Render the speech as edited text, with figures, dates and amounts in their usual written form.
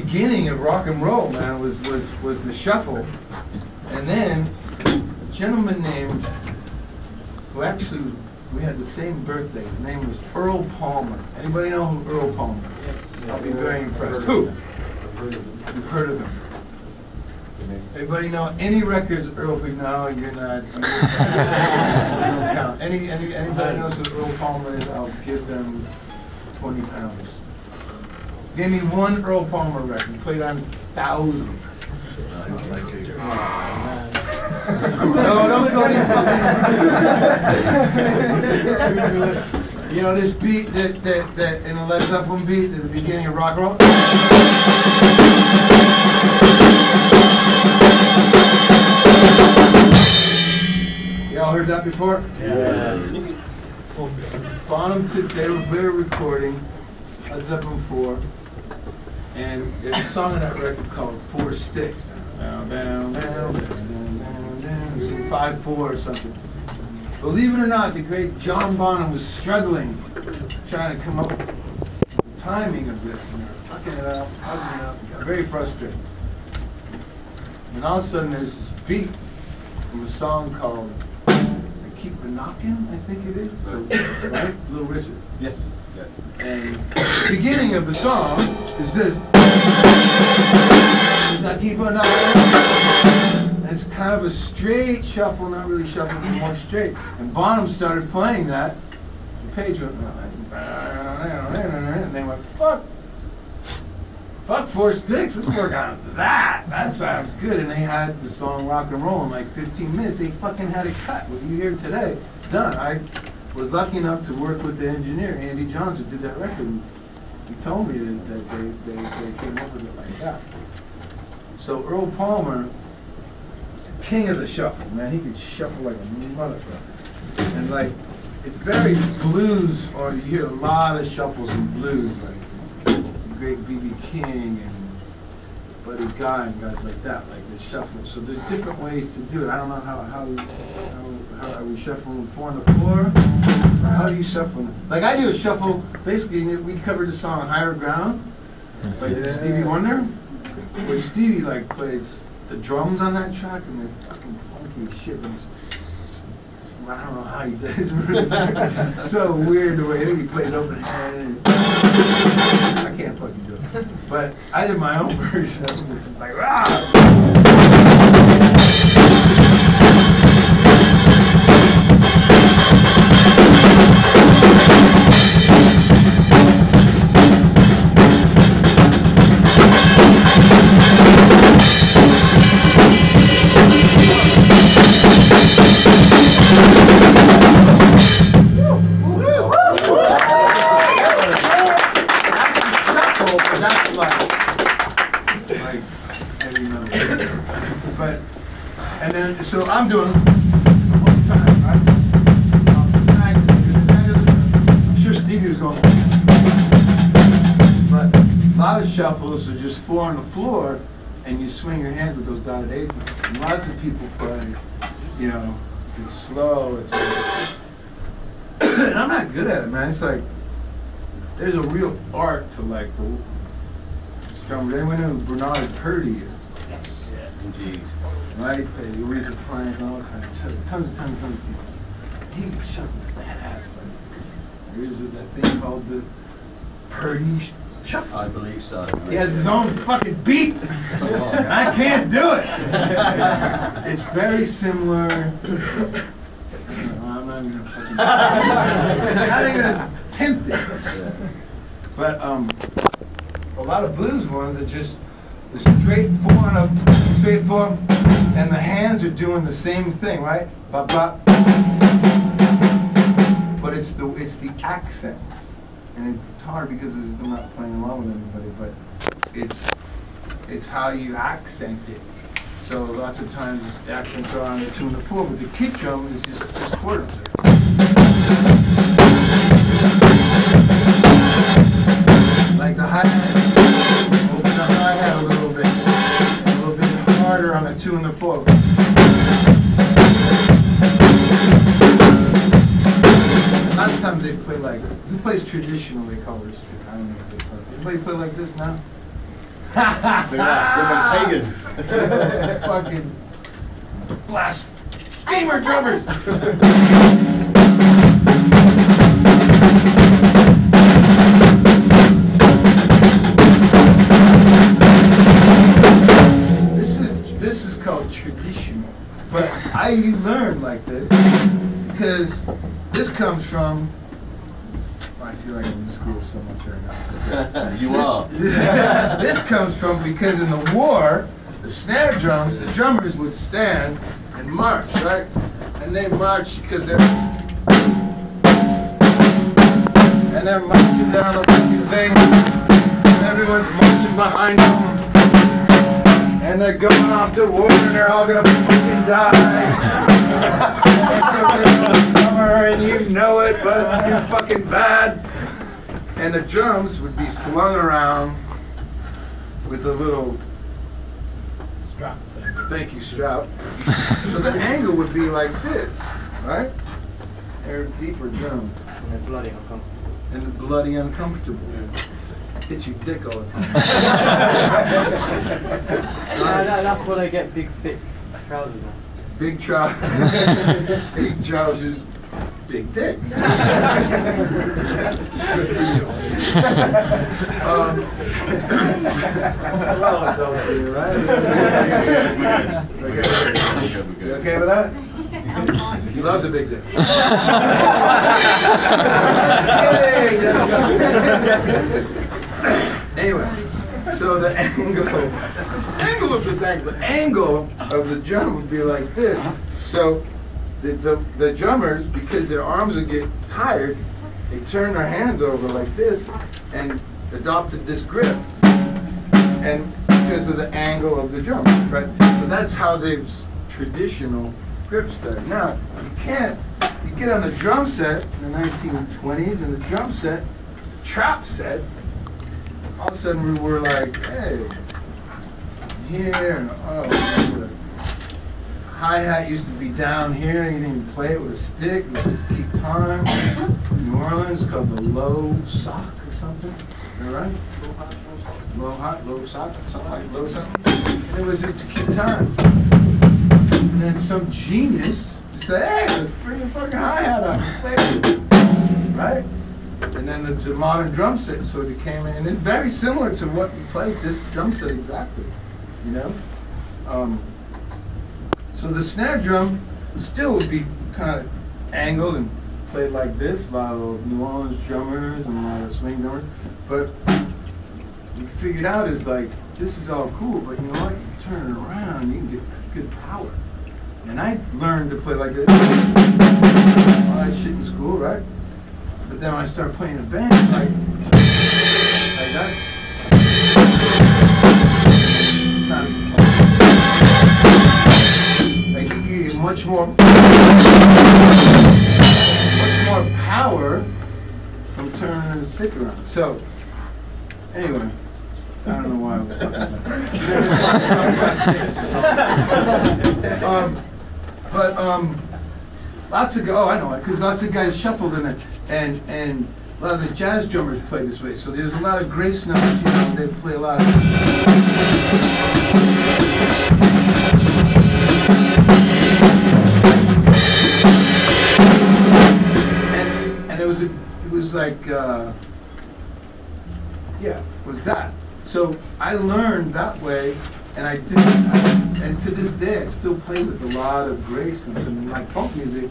beginning of rock and roll, man, was the shuffle. And then a gentleman named, who actually, we had the same birthday. His name was Earl Palmer. Anybody know who Earl Palmer is? Yes. I'll be very impressed. Who? You've heard of him. Everybody know any records Earl? No, you're not. You don't count. Anybody knows who Earl Palmer is? I'll give them 20 pounds. Give me one Earl Palmer record. He played on thousands. No, don't go to You know this beat that in the Led Zeppelin beat at the beginning of rock and roll? Y'all heard that before? Yeah. Bonham took, they were recording Led Zeppelin 4, and there's a song on that record called Four Sticks. Down, down, down, down, down, down, down, 5/4 or something. Believe it or not, the great John Bonham was struggling, trying to come up with the timing of this, and they were fucking it up, got very frustrated. And all of a sudden there's this beat from a song called Keep a Knockin', I think it is. So, right? Little Richard. Yes. Yeah. And the beginning of the song is this. I keep on knocking. And it's kind of a straight shuffle, not really shuffle, but more straight. And Bonham started playing that. And Page went, and they went, fuck Four Sticks, let's work on that. That sounds good. And they had the song Rock and Roll in like 15 minutes. They fucking had it cut. What you hear today, done. I was lucky enough to work with the engineer, Andy Johns, who did that record. And he told me that they came up with it like that. So Earl Palmer, king of the shuffle, man. He could shuffle like a motherfucker. And like, it's very blues, or you hear a lot of shuffles in blues, like great B.B. King and Buddy Guy and guys like that, like the shuffle. So there's different ways to do it. I don't know how are we shuffling 4 on the floor? How do you shuffle? Like I do a shuffle, basically we covered the song Higher Ground, like Stevie Wonder, where Stevie like plays the drums on that track and they're fucking funky as shit. I don't know how he does it. So weird the way he plays open hand. I can't fucking do it. But I did my own version, which is like, rah! So I'm doing it all the time, right? I'm sure Stevie was going, but a lot of shuffles are just 4 on the floor, and you swing your hands with those dotted 8 notes. And lots of people play, you know, it's slow. It's like, and I'm not good at it, man. It's like there's a real art to like the drummers. Anyone know who Bernard Purdy is? Yes. Indeed. Right? Aretha Franklin, all kinds of tons of people. He was shuffling badass. Like, there is that thing called the Purdy Shuffle. I believe so. He has his own fucking beat. I can't do it. It's very similar. I'm not even fucking. Not even attempt it. But a lot of blues ones are just the straight 4 on a straight 4. And the hands are doing the same thing, right? But it's the accents, and it's hard because I'm not playing along with anybody, but it's how you accent it. So lots of times the accents are on the 2 and the 4, but the kick drum is just quarters. Like the hi-hat, open the hi-hat a little bit harder on the 2 and the 4. A lot of times they play like, who plays traditional, they call this, I don't know if they play. Anybody play like this now? They're pagans. Fucking blasphemer drummers. This is called traditional, but I learned like this because this comes from. I feel like I'm in school so much right now. You are. This comes from because in the war, the snare drums, the drummers would stand and march, right? And they march because they're marching down the fucking thing, and everyone's marching behind them, and they're going off to war, and they're all gonna fucking die. And you know it, but it's too fucking bad. And the drums would be slung around with a little strap. Thank you, strap. So the angle would be like this, right? They're deeper drums. And they're bloody uncomfortable. And the bloody uncomfortable. Hit your dick all the time. That's why they get big, thick trousers now. Big big trousers, big dicks. Good for you. Well, adult for you, right? You okay with that? He loves a big dick. Anyway, so the angle of the drum would be like this. So the drummers, because their arms would get tired, they turn their hands over like this and adopted this grip. And because of the angle of the drum, right? So that's how the traditional grip started. Now, you get on the drum set in the 1920s, and the drum set, trap set, all of a sudden we were like, hey, here, and the hi-hat used to be down here, and you didn't even play it with a stick, you just keep time. In New Orleans, it's called the low sock or something, is that right? Low sock, something like low something. And it was just to keep time. And then some genius said, hey, let's bring the fucking hi-hat up and play with it, right? And then the modern drum set sort of came in, and it's very similar to what you played this drum set exactly, you know? So the snare drum still would be kind of angled and played like this, a lot of New Orleans drummers and a lot of swing drummers, but we figured out is like, this is all cool, but you know what, you turn it around, you can get good power. And I learned to play like this, all that shit in school, right? But then when I started playing in a band, like that, like you get much more power from turning the stick around. So, anyway, I don't know why I was talking about this. Lots of because lots of guys shuffled in it, and a lot of the jazz drummers play this way. So there's a lot of grace notes, you know, they play a lot of. And it was like, yeah, it was that. So I learned that way, and and to this day I still play with a lot of grace notes. And like funk music,